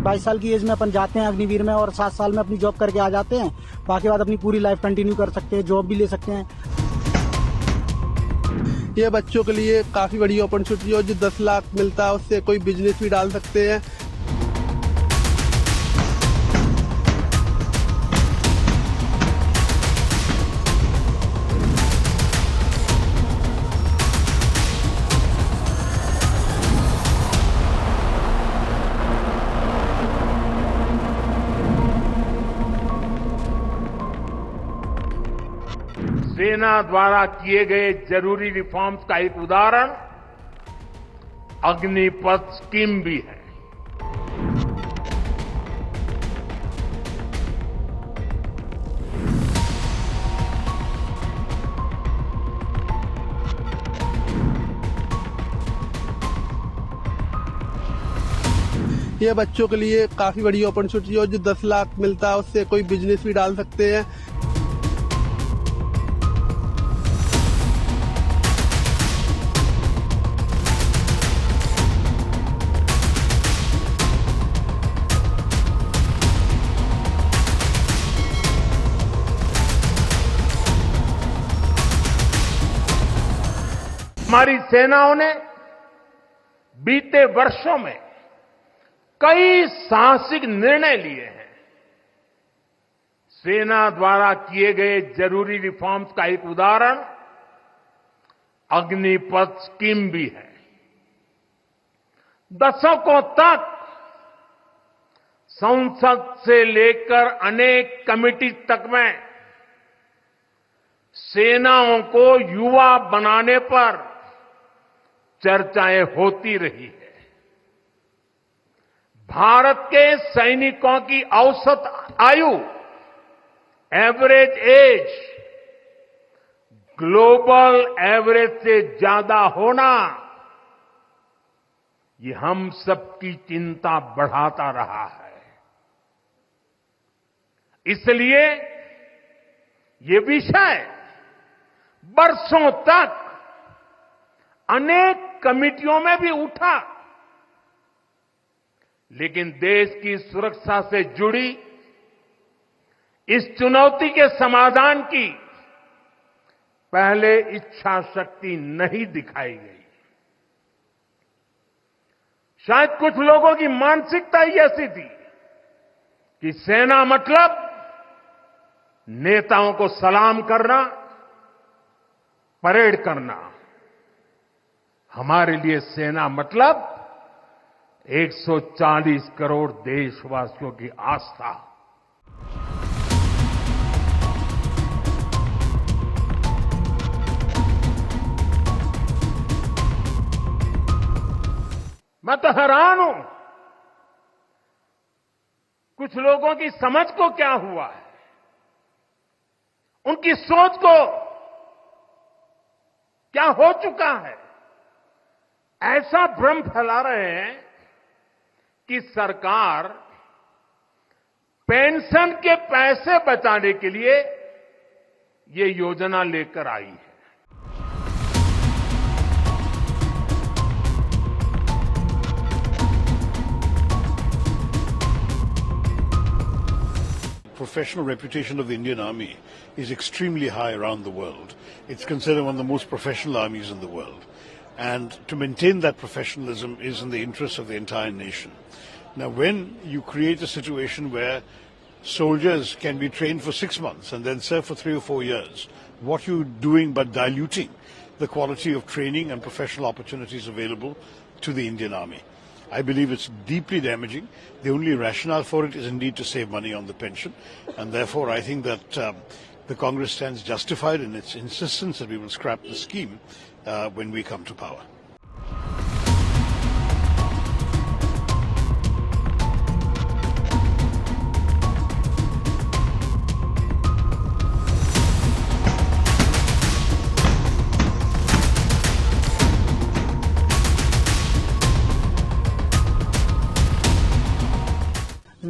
22 साल की एज में अपन जाते हैं अग्निवीर में और 7 साल में अपनी जॉब करके आ जाते हैं। बाकी बाद अपनी पूरी लाइफ कंटिन्यू कर सकते हैं, जॉब भी ले सकते हैं। ये बच्चों के लिए काफी बड़ी अपॉर्चुनिटी है। जो 10 लाख मिलता है उससे कोई बिजनेस भी डाल सकते हैं। सेना द्वारा किए गए जरूरी रिफॉर्म्स का एक उदाहरण अग्निपथ स्कीम भी है। ये बच्चों के लिए काफी बड़ी अपॉर्चुनिटी है। जो 10 लाख मिलता है उससे कोई बिजनेस भी डाल सकते हैं। हमारी सेनाओं ने बीते वर्षों में कई साहसिक निर्णय लिए हैं। सेना द्वारा किए गए जरूरी रिफॉर्म्स का एक उदाहरण अग्निपथ स्कीम भी है। दशकों तक संसद से लेकर अनेक कमेटी तक में सेनाओं को युवा बनाने पर चर्चाएं होती रही है। भारत के सैनिकों की औसत आयु, एवरेज एज, ग्लोबल एवरेज से ज्यादा होना, ये हम सबकी चिंता बढ़ाता रहा है। इसलिए ये विषय बरसों तक अनेक कमिटियों में भी उठा, लेकिन देश की सुरक्षा से जुड़ी इस चुनौती के समाधान की पहले इच्छा शक्ति नहीं दिखाई गई। शायद कुछ लोगों की मानसिकता ही ऐसी थी कि सेना मतलब नेताओं को सलाम करना, परेड करना। हमारे लिए सेना मतलब 140 करोड़ देशवासियों की आस्था। मैं तो हैरान हूं, कुछ लोगों की समझ को क्या हुआ है, उनकी सोच को क्या हो चुका है। ऐसा भ्रम फैला रहे हैं कि सरकार पेंशन के पैसे बचाने के लिए ये योजना लेकर आई है। Professional reputation of the Indian Army is extremely high around the world. It's considered one of the most professional armies in the world. And to maintain that professionalism is in the interest of the entire nation. Now, when you create a situation where soldiers can be trained for 6 months and then serve for 3 or 4 years, what you're doing but diluting the quality of training and professional opportunities available to the Indian Army. I believe it's deeply damaging. The only rationale for it is indeed to save money on the pension, and therefore I think that the Congress stands justified in its insistence that we will scrap the scheme when we come to power.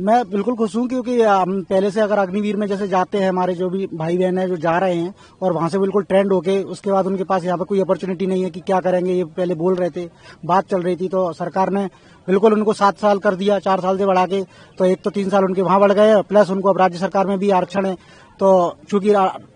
मैं बिल्कुल खुश हूँ क्योंकि हम पहले से अगर अग्निवीर में जैसे जाते हैं, हमारे जो भी भाई बहन है जो जा रहे हैं और वहां से बिल्कुल ट्रेंड होके उसके बाद उनके पास यहाँ पे कोई अपॉर्चुनिटी नहीं है कि क्या करेंगे। ये पहले बोल रहे थे, बात चल रही थी, तो सरकार ने बिल्कुल उनको 7 साल कर दिया, 4 साल से बढ़ा के, तो एक तो 3 साल उनके वहां बढ़ गए, प्लस उनको अब राज्य सरकार में भी आरक्षण है। तो चूंकि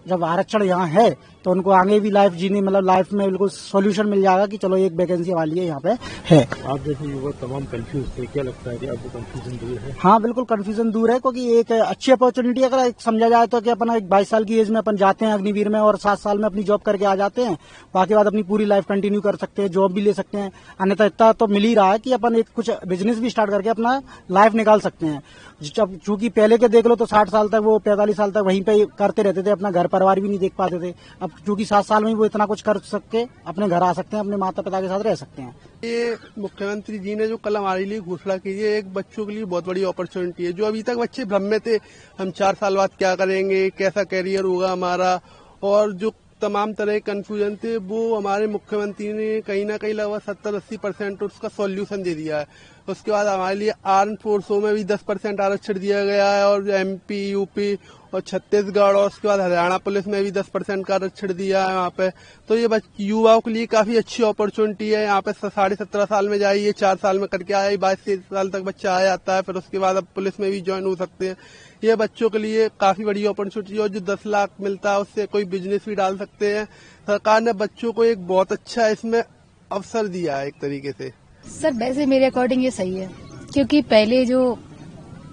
जब आरक्षण यहाँ है तो उनको आगे भी लाइफ जीने, मतलब लाइफ में बिल्कुल सोल्यूशन मिल जाएगा कि चलो एक वैकेंसी वाली है यहाँ पे है। आप जैसे युवा तमाम कंफ्यूज थे, क्या लगता है कि आपको कंफ्यूजन दूर है? हाँ बिल्कुल कंफ्यूजन दूर है, क्योंकि एक अच्छी अपॉर्चुनिटी अगर एक समझा जाए तो कि अपन एक 22 साल की एज में अपन जाते हैं अग्निवीर में और 7 साल में अपनी जॉब करके आ जाते हैं, बाकी बाद अपनी पूरी लाइफ कंटिन्यू कर सकते हैं, जॉब भी ले सकते हैं। अन्यथा इतना तो मिल ही रहा है कि अपन एक कुछ बिजनेस भी स्टार्ट करके अपना लाइफ निकाल सकते हैं। चूंकि पहले के देख लो तो 60 साल तक वो 45 साल तक वहीं पे करते रहते थे, अपना घर परिवार भी नहीं देख पाते थे। अब चूंकि 7 साल में वो इतना कुछ कर सके, अपने घर आ सकते हैं, अपने माता पिता के साथ रह सकते हैं। ये मुख्यमंत्री जी ने जो कल हमारे लिए घोषणा की है, एक बच्चों के लिए बहुत बड़ी अपॉर्चुनिटी है। जो अभी तक बच्चे भ्रम में थे, हम 4 साल बाद क्या करेंगे, कैसा कैरियर होगा हमारा, और जो तमाम तरह के कंफ्यूजन थे, वो हमारे मुख्यमंत्री ने कहीं ना कहीं लगभग 70-80% उसका सॉल्यूशन दे दिया है। उसके बाद हमारे लिए आर्म फोर्सों में भी 10% आरक्षण दिया गया है, और MP, UP और छत्तीसगढ़ और उसके बाद हरियाणा पुलिस में भी 10% का आरक्षण दिया है यहाँ पे। तो ये युवाओं के लिए काफी अच्छी अपॉर्चुनिटी है। यहाँ पे 17.5 साल में जाइए, 4 साल में करके आया, 22 साल तक बच्चा आ जाता है, फिर उसके बाद अब पुलिस में भी ज्वाइन हो सकते हैं। ये बच्चों के लिए काफी बड़ी अपॉर्चुनिटी है, और जो 10 लाख मिलता है उससे कोई बिजनेस भी डाल सकते हैं। सरकार ने बच्चों को एक बहुत अच्छा इसमें अवसर दिया है एक तरीके से। सर वैसे मेरे अकॉर्डिंग ये सही है, क्योंकि पहले जो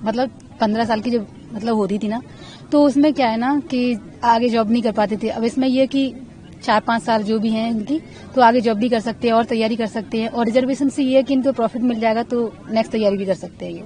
मतलब 15 साल की जो मतलब होती थी ना, तो उसमें क्या है ना कि आगे जॉब नहीं कर पाते थे। अब इसमें यह कि 4-5 साल जो भी हैं इनकी, तो आगे जॉब भी कर सकते हैं और तैयारी कर सकते हैं, और रिजर्वेशन से ये है कि इनको प्रॉफिट मिल जाएगा तो नेक्स्ट तैयारी भी कर सकते हैं ये।